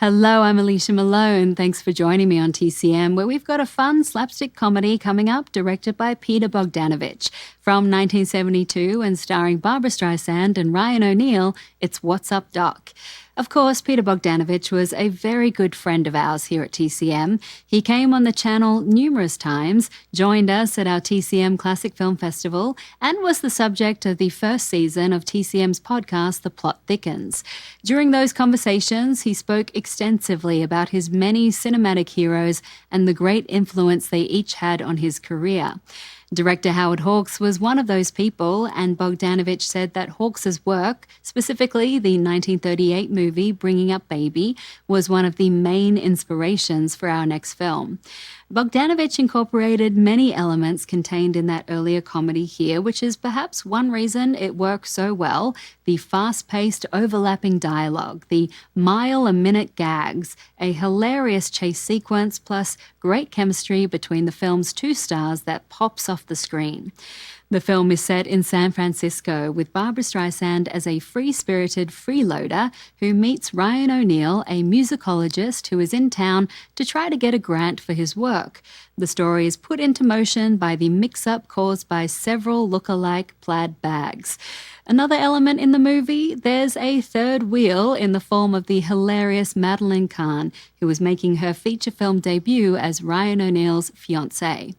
Hello, I'm Alicia Malone. Thanks for joining me on TCM, where we've got a fun slapstick comedy coming up directed by Peter Bogdanovich. From 1972 and starring Barbra Streisand and Ryan O'Neal, it's What's Up, Doc? Of course, Peter Bogdanovich was a very good friend of ours here at TCM. He came on the channel numerous times, joined us at our TCM Classic Film Festival, and was the subject of the first season of TCM's podcast, The Plot Thickens. During those conversations, he spoke extensively about his many cinematic heroes and the great influence they each had on his career. Director Howard Hawks was one of those people, and Bogdanovich said that Hawks's work, specifically the 1938 movie Bringing Up Baby, was one of the main inspirations for our next film. Bogdanovich incorporated many elements contained in that earlier comedy here, which is perhaps one reason it works so well: the fast-paced, overlapping dialogue, the mile-a-minute gags, a hilarious chase sequence, plus great chemistry between the film's two stars that pops off the screen. The film is set in San Francisco, with Barbra Streisand as a free-spirited freeloader who meets Ryan O'Neal, a musicologist who is in town to try to get a grant for his work. The story is put into motion by the mix-up caused by several look-alike plaid bags. Another element in the movie, there's a third wheel in the form of the hilarious Madeline Kahn, who is making her feature film debut as Ryan O'Neal's fiancée.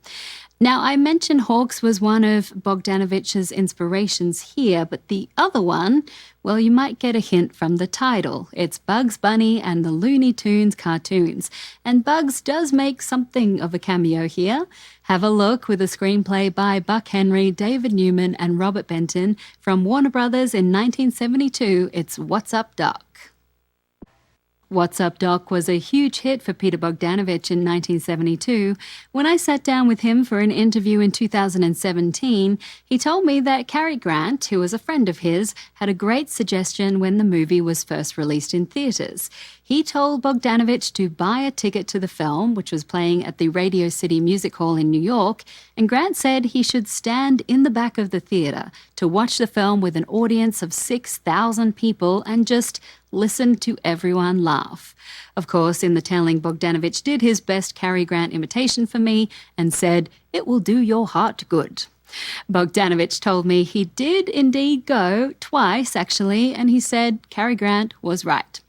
Now, I mentioned Hawks was one of Bogdanovich's inspirations here, but the other one, well, you might get a hint from the title. It's Bugs Bunny and the Looney Tunes cartoons, and Bugs does make something of a cameo here. Have a look, with a screenplay by Buck Henry, David Newman, and Robert Benton from Warner Brothers in 1972. It's What's Up, Doc? What's Up, Doc? Was a huge hit for Peter Bogdanovich in 1972. When I sat down with him for an interview in 2017, he told me that Cary Grant, who was a friend of his, had a great suggestion when the movie was first released in theaters. He told Bogdanovich to buy a ticket to the film, which was playing at the Radio City Music Hall in New York, and Grant said he should stand in the back of the theater to watch the film with an audience of 6,000 people and just listen to everyone laugh. Of course, in the telling, Bogdanovich did his best Cary Grant imitation for me and said, "It will do your heart good." Bogdanovich told me he did indeed go, twice actually, and he said Cary Grant was right.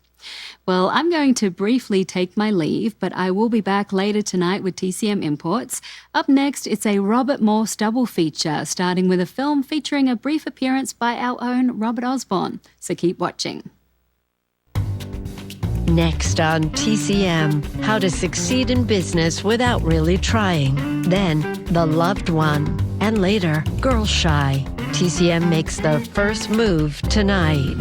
Well, I'm going to briefly take my leave, but I will be back later tonight with TCM Imports. Up next, it's a Robert Morse double feature, starting with a film featuring a brief appearance by our own Robert Osborne. So keep watching. Next on TCM, how to succeed in business without really trying. Then, The Loved One. And later, Girl Shy. TCM makes the first move tonight.